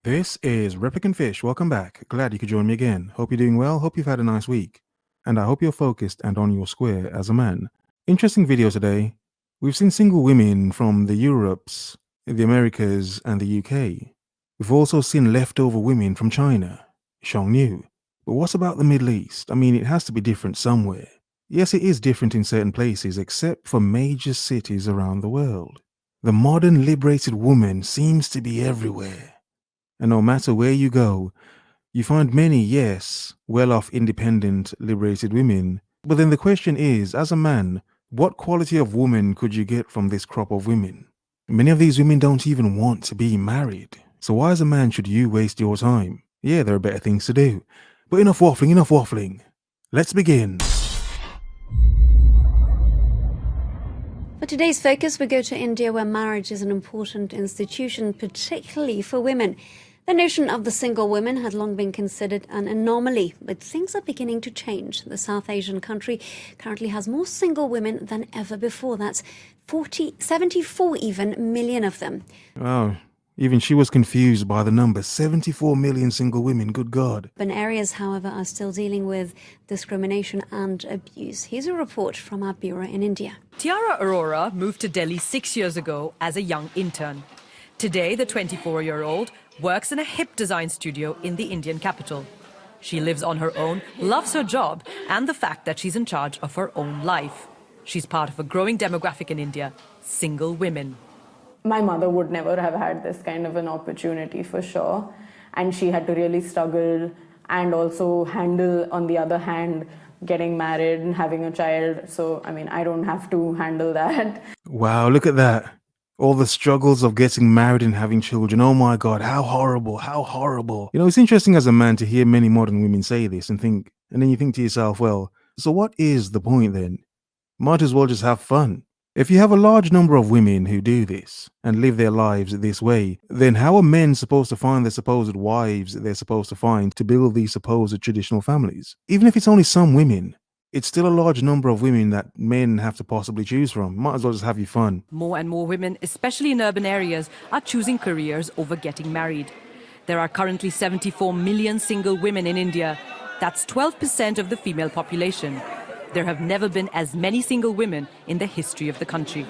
This is Replicant Fish. Welcome back. Glad you could join me again. Hope you're doing well. Hope you've had a nice week. And I hope you're focused and on your square as a man. Interesting video today. We've seen single women from the Europes, the Americas, and the UK. We've also seen leftover women from China. Shong New. But what's about the Middle East? I mean, it has to be different somewhere. Yes, it is different in certain places, except for major cities around the world. The modern liberated woman seems to be everywhere. And no matter where you go, you find many, yes, well-off, independent, liberated women. But then the question is, as a man, what quality of woman could you get from this crop of women? Many of these women don't even want to be married. So why as a man should you waste your time? Yeah, there are better things to do. But enough waffling, enough waffling. Let's begin. For today's focus, we go to India, where marriage is an important institution, particularly for women. The notion of the single woman had long been considered an anomaly, but things are beginning to change. The South Asian country currently has more single women than ever before. That's 74 even million of them. Oh, even she was confused by the number. 74 million single women, good God. Urban areas, however, are still dealing with discrimination and abuse. Here's a report from our bureau in India. Tiara Arora moved to Delhi 6 years ago as a young intern. Today, the 24-year-old works in a hip design studio in the Indian capital. She lives on her own, loves her job, and the fact that she's in charge of her own life. She's part of a growing demographic in India, single women. My mother would never have had this kind of an opportunity for sure. And she had to really struggle and also handle, on the other hand, getting married and having a child. So, I mean, I don't have to handle that. Wow, look at that. All the struggles of getting married and having children. Oh my God, how horrible, how horrible. You know, it's interesting as a man to hear many modern women say this and then you think to yourself, well, so what is the point then? Might as well just have fun. If you have a large number of women who do this and live their lives this way, then how are men supposed to find the supposed wives they're supposed to find to build these supposed traditional families? Even if it's only some women, it's still a large number of women that men have to possibly choose from. Might as well just have your fun. More and more women, especially in urban areas, are choosing careers over getting married. There are currently 74 million single women in India. That's 12% of the female population. There have never been as many single women in the history of the country.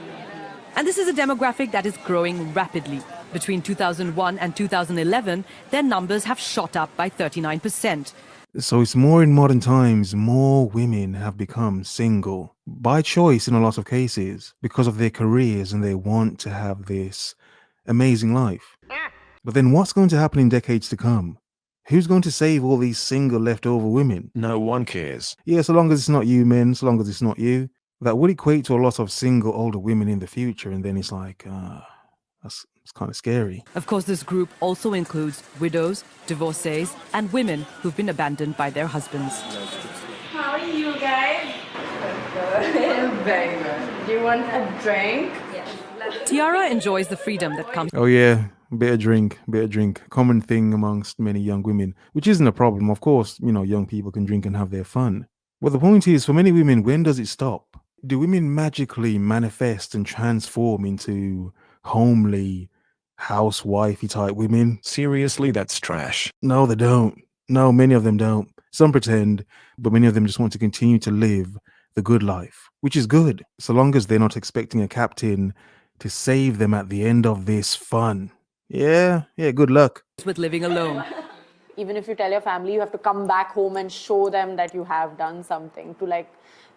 And this is a demographic that is growing rapidly. Between 2001 and 2011, their numbers have shot up by 39%. So it's more in modern times, more women have become single by choice in a lot of cases because of their careers and they want to have this amazing life. But then what's going to happen in decades to come? Who's going to save all these single leftover women? No one cares. Yeah, so long as it's not you, men, so long as it's not you. That would equate to a lot of single older women in the future, and then it's like, it's kind of scary. Of course, this group also includes widows, divorcees, and women who've been abandoned by their husbands. How are you guys? Good. Very good. Do you want a drink? Tiara enjoys the freedom that comes. Oh yeah, bit of drink. Common thing amongst many young women, which isn't a problem. Of course, you know, young people can drink and have their fun. But the point is, for many women, when does it stop? Do women magically manifest and transform into homely, housewifey type women? Seriously, that's trash. No, they don't. No, many of them don't. Some pretend, but many of them just want to continue to live the good life, which is good, so long as they're not expecting a captain to save them at the end of this fun. Yeah, good luck. With living alone. Even if you tell your family, you have to come back home and show them that you have done something to like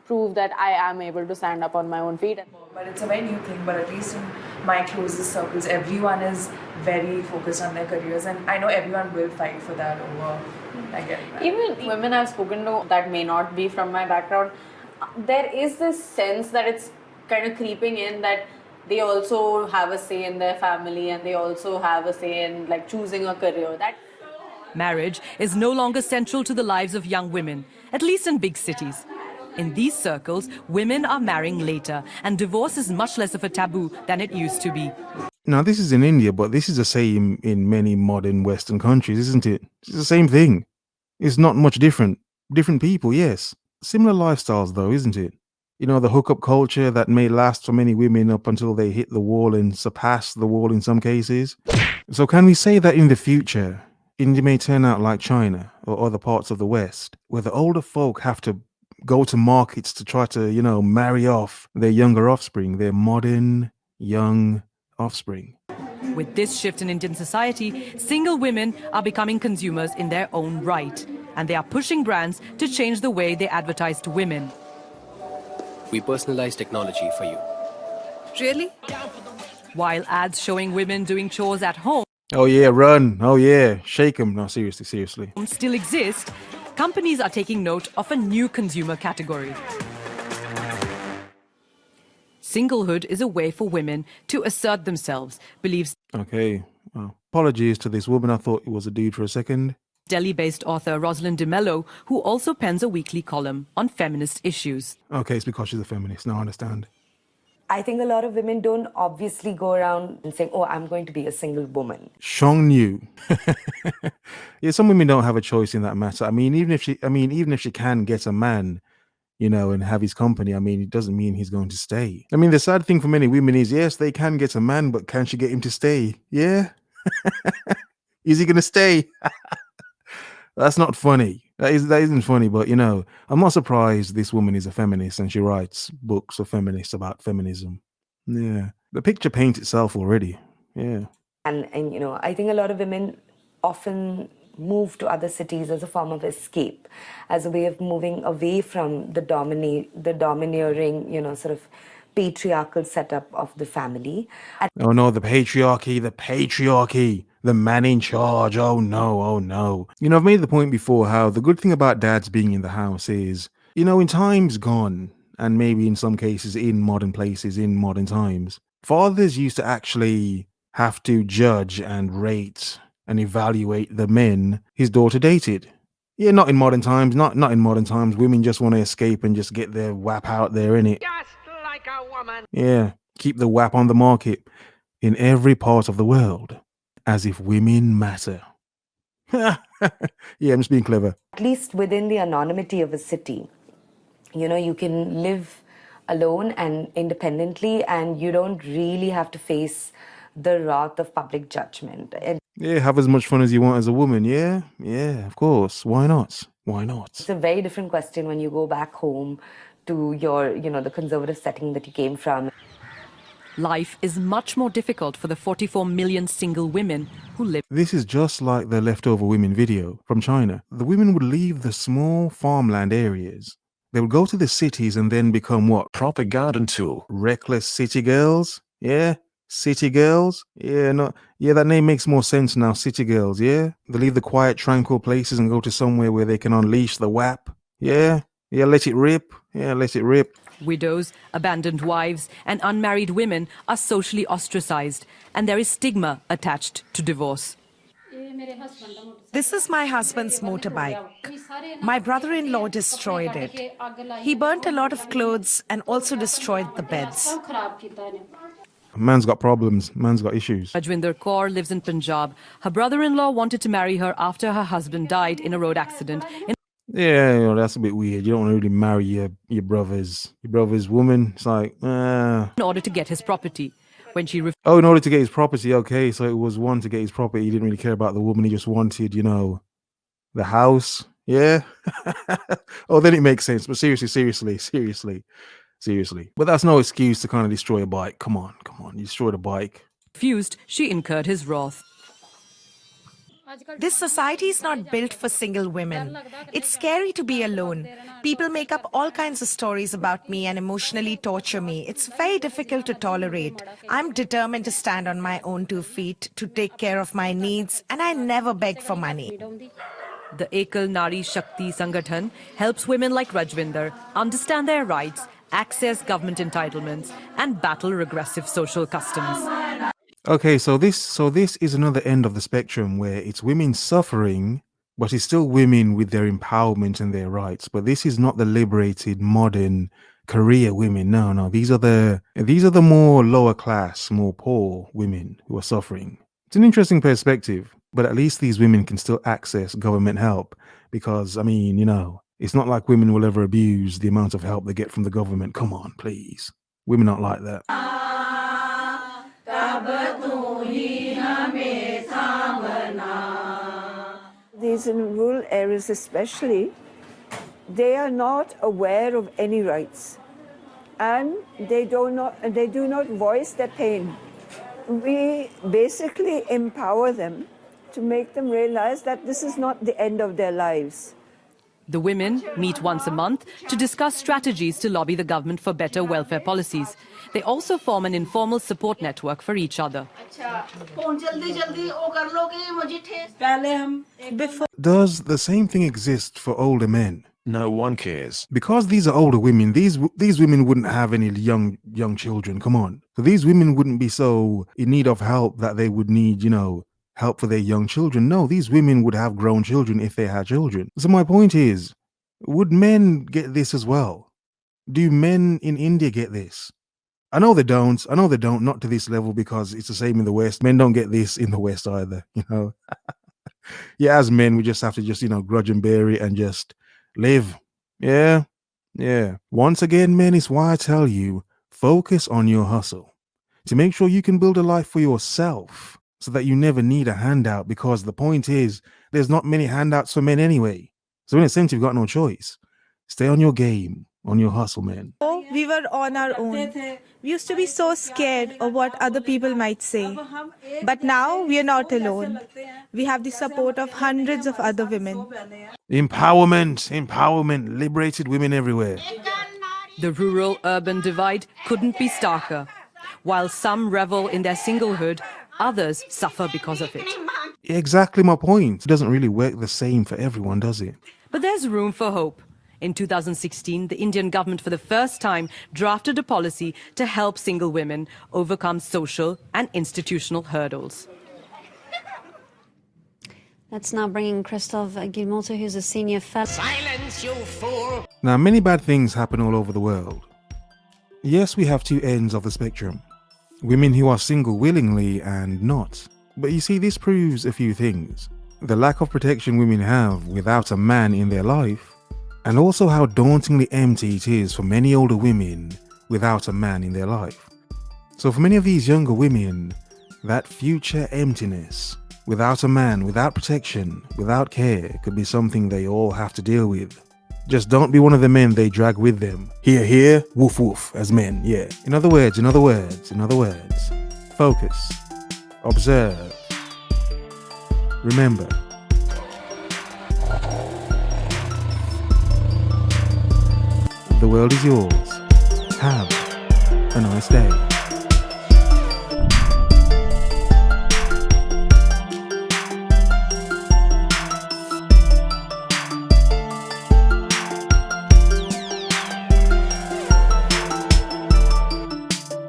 prove that I am able to stand up on my own feet. But it's a very new thing, but at least in my closest circles, everyone is very focused on their careers, and I know everyone will fight for that over getting married. Even women I've spoken to that may not be from my background, there is this sense that it's kind of creeping in that they also have a say in their family and they also have a say in like choosing a career. That Marriage is no longer central to the lives of young women, at least in big cities. In these circles, women are marrying later, and divorce is much less of a taboo than it used to be. Now, this is in India, but this is the same in many modern Western countries, isn't it? It's the same thing. It's not much different. Different people, yes. Similar lifestyles, though, isn't it? You know, the hookup culture that may last for many women up until they hit the wall and surpass the wall in some cases. So, can we say that in the future, India may turn out like China or other parts of the West, where the older folk have to go to markets to try to, marry off their younger offspring, their modern young offspring? With this shift in Indian society, single women are becoming consumers in their own right, and they are pushing brands to change the way they advertise to women. We personalize technology for you. Really? While ads showing women doing chores at home Oh yeah, run. Oh yeah, shake them. No, seriously. still exist, companies are taking note of a new consumer category. Singlehood is a way for women to assert themselves, believes Okay. Well, apologies to this woman. I thought it was a dude for a second. Delhi-based author Rosalind De Mello, who also pens a weekly column on feminist issues. Okay, it's because she's a feminist. Now I understand. I think a lot of women don't obviously go around and saying, oh, I'm going to be a single woman. Shong Yu. Yeah, some women don't have a choice in that matter. I mean, even if she can get a man, and have his company, it doesn't mean he's going to stay. I mean, the sad thing for many women is, yes, they can get a man, but can she get him to stay? Yeah. Is he going to stay? That's not funny. That isn't funny, but I'm not surprised this woman is a feminist and she writes books of feminists about feminism. Yeah. The picture paints itself already. Yeah. And I think a lot of women often move to other cities as a form of escape, as a way of moving away from the domineering, sort of patriarchal setup of the family. Oh no, the patriarchy, the man in charge. Oh no. I've made the point before how the good thing about dads being in the house is, in times gone, and maybe in some cases in modern places, in modern times, fathers used to actually have to judge and rate and evaluate the men his daughter dated. Yeah, not in modern times. Not in modern times. Women just want to escape and just get their whap out there, innit? Just like a woman. Yeah, keep the whap on the market in every part of the world, as if women matter. Yeah, I'm just being clever. At least within the anonymity of a city, you can live alone and independently, and you don't really have to face the wrath of public judgment. And yeah, have as much fun as you want as a woman. Yeah, of course. Why not? It's a very different question when you go back home to your, the conservative setting that you came from. Life is much more difficult for the 44 million single women who live. This is just like the leftover women video from China. The women would leave the small farmland areas. They would go to the cities and then become what? Propaganda tool. Reckless city girls? Yeah? City girls? Yeah, no. Yeah, that name makes more sense now. City girls, yeah? They leave the quiet, tranquil places and go to somewhere where they can unleash the WAP. Yeah? Yeah, let it rip. Yeah, let it rip. Widows, abandoned wives, and unmarried women are socially ostracized, and there is stigma attached to divorce. This is my husband's motorbike. My brother-in-law destroyed it. He burnt a lot of clothes and also destroyed the beds. Man's got problems. Man's got issues. Rajwinder Kaur lives in Punjab. Her brother-in-law wanted to marry her after her husband died in a road accident. Yeah, that's a bit weird. You don't want to really marry your brother's woman. It's like, in order to get his property. When she in order to get his property, okay. So it was one to get his property. He didn't really care about the woman. He just wanted, the house. Yeah. Oh, then it makes sense. But seriously. But that's no excuse to kind of destroy a bike. Come on. You destroyed a bike. refused, she incurred his wrath. This society is not built for single women. It's scary to be alone. People make up all kinds of stories about me and emotionally torture me. It's very difficult to tolerate. I'm determined to stand on my own 2 feet, to take care of my needs, and I never beg for money. The Ekal Nari Shakti Sangathan helps women like Rajwinder understand their rights, access government entitlements, and battle regressive social customs. Okay, so this is another end of the spectrum where it's women suffering, but it's still women with their empowerment and their rights. But this is not the liberated, modern career women. No, these are the more lower class, more poor women who are suffering. It's an interesting perspective, but at least these women can still access government help because, It's not like women will ever abuse the amount of help they get from the government. Come on, please. Women aren't like that. These in rural areas especially, they are not aware of any rights, and they do not voice their pain. We basically empower them to make them realize that this is not the end of their lives. The women meet once a month to discuss strategies to lobby the government for better welfare policies. They also form an informal support network for each other. Does the same thing exist for older men? No one cares. Because these are older women, these women wouldn't have any young children. Come on. So these women wouldn't be so in need of help that they would need, help for their young children. No, these women would have grown children if they had children. So my point is, would men get this as well? Do men in India get this? I know they don't, not to this level, because it's the same in the West. Men don't get this in the West either, Yeah, as men, we just have to grudge and bear it and just live. Yeah. Once again, men, it's why I tell you, focus on your hustle to make sure you can build a life for yourself so that you never need a handout, because the point is, there's not many handouts for men anyway. So in a sense, you've got no choice. Stay on your game, on your hustle, man. We were on our own. We used to be so scared of what other people might say. But now we are not alone. We have the support of hundreds of other women. Empowerment, liberated women everywhere. The rural-urban divide couldn't be starker. While some revel in their singlehood, others suffer because of it. Exactly my point. It doesn't really work the same for everyone, does it? But there's room for hope. In 2016, the Indian government for the first time drafted a policy to help single women overcome social and institutional hurdles. Let's now bring in Christophe Guilmoto, who's a senior fellow. Silence, you fool! Now, many bad things happen all over the world. Yes, we have two ends of the spectrum. Women who are single willingly and not. But you see, this proves a few things. The lack of protection women have without a man in their life, and also how dauntingly empty it is for many older women without a man in their life. So for many of these younger women, that future emptiness, without a man, without protection, without care, could be something they all have to deal with. Just don't be one of the men they drag with them. Here, woof woof, as men, yeah. In other words, focus, observe, remember. The world is yours. Have a nice day.